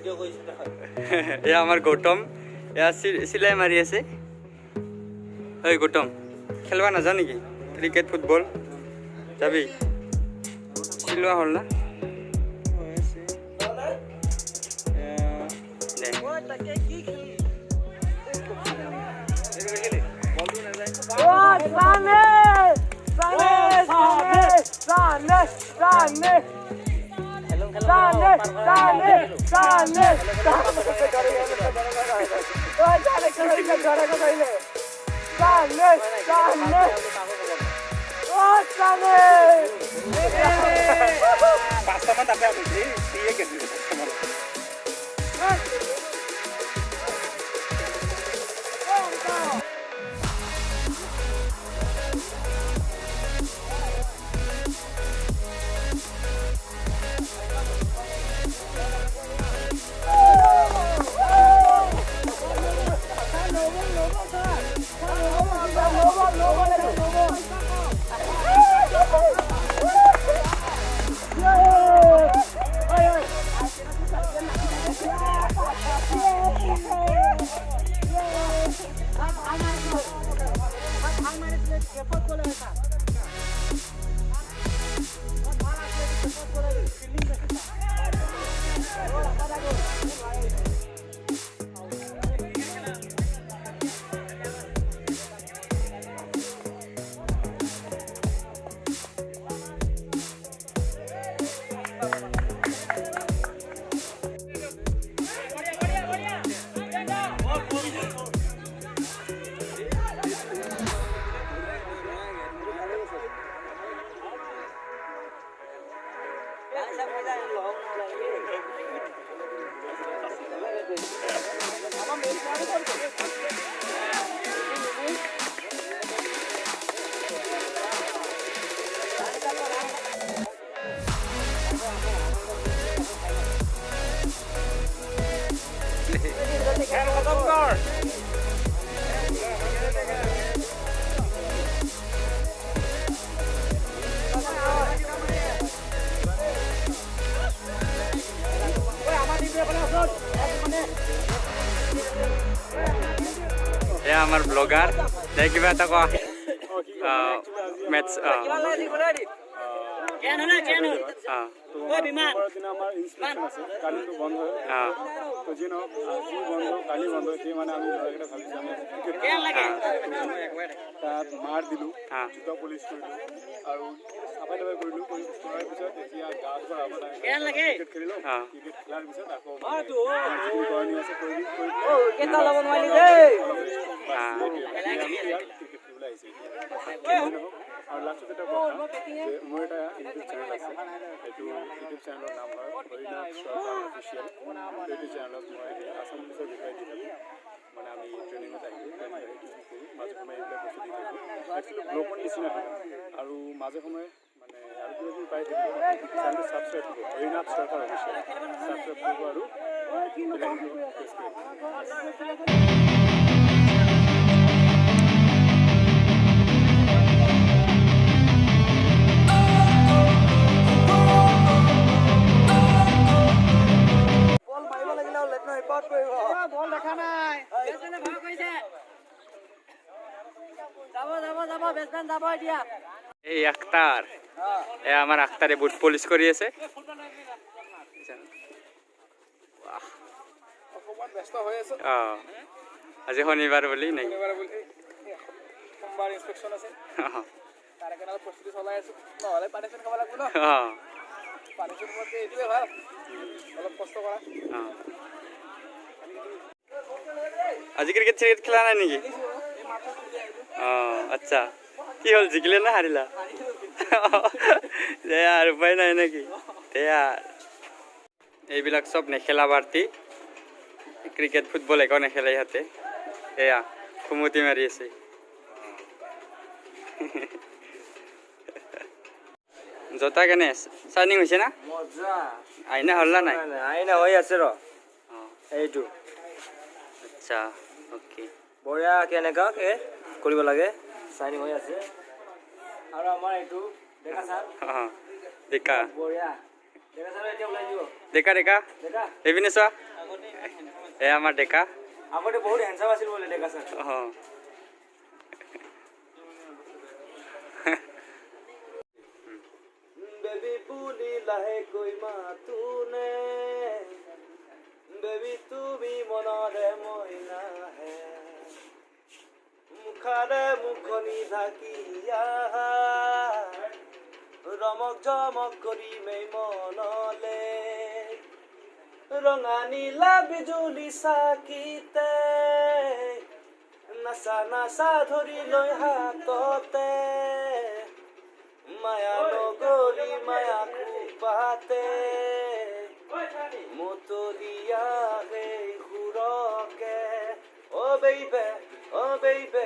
এয়া আমাৰ গৌতম এয়া চিলাই মাৰি আছে ঐ গৌতম খেলবা নাযাওঁ নেকি ক্ৰিকেট ফুটবল যাবি চিলোৱা হ'ল না এয়া আমাৰ ব্লগাৰ দে কিবা এটা কোৱা মেথছ মাৰ দিলোঁ জোতা পলিচ কৰিলোঁ আৰু চাফাই তাফাই কৰিলোঁ কৰি কৰাৰ পিছত এতিয়া গা ধোৱাৰ ক্ৰিকেট খেলিলোঁ ক্ৰিকেট খেলাৰ পিছত আকৌ যিখিনি কৰণী আছে কৰি ক্ৰিকেট খেলিবলৈ আহিছে আৰু লাষ্টত এটা কথা যে মোৰ এটা ইউটিউব চেনেল আছে সেইটো ইউটিউব চেনেলৰ নাম হয় হৰিনাথ চৰকাৰ অফিচিয়েল সেইটো চেনেলত মই আছাম পুলিচৰ বিষয়ে দি থাকোঁ মানে আমি ট্ৰেইনিঙত আহিলোঁ মাজে সময়ে এইবিলাক বস্তু দি থাকোঁ একচুৱেলি ব্লগৰ নিচিনা হয় আৰু মাজে সময়ে মানে আৰু কিবা কিবি পাই থাকিব চেনেলটো ছাবস্ক্ৰাইব কৰিব হৰিনাথ চৰকাৰ অফিচিয়েল ছাবস্ক্ৰাইব কৰিব আৰু এই আখতাৰ এয়া আমাৰ আখতাৰে বুট পলিচ কৰি আছে আজি শনিবাৰ বুলি নাই সোমবাৰ ইনস্পেকশ্যন আছে তাৰে কাৰণে প্ৰস্তুতি চলাই আছোঁ নহ'লে পানিশ্যন খাব লাগিব ন পানিশ্যন খোৱাতকৈ এইটোৱে ভাল অলপ কষ্ট কৰা আজি ক্ৰিকেট চিকেট খেলা নাই নেকি আচ্ছা কি হ'ল জিকিলে না হাৰিলা আৰু উপায় নাই নেকি এইবিলাক চব নেখেলা বাৰ্তি ক্ৰিকেট ফুটবল একো নেখেলে ইহঁতে এয়া খুমুটি মাৰি আছে জোতা কেনে চাৰ্নিং হৈছে না আইনা হ'ল না নাই আইনা হৈ আছে ৰ এইটো আচ্ছা অ'কে বঢ়িয়া কেনেকুৱা কৰিব লাগে চাইনিং হৈ আছে আৰু আমাৰ এইটো দেখা ছাৰ ডেকা বঢ়িয়া দেখা ছাৰ এতিয়া ওলাই দিব ডেকা দেখা এইপিনে চোৱা এ আমাৰ ডেকা আগতে বহুত হেণ্ডচাম আছিল বোলে ডেকা ছাৰ অঁ বেবি বুলি লাহেকৈ মাতোনে বেবি তুমি মনৰে মইনাহে মুখাৰে মুখনি ঢাকিয়া ৰমক জমক কৰি মেই মনলে ৰঙা নীলা বিজুলী চাকিতে নাচা নাচা ধৰি লৈ হাততে মায়া নগৰী মায়া কোপাতে মতলীয়া সেই সুৰকে অ' বেইবে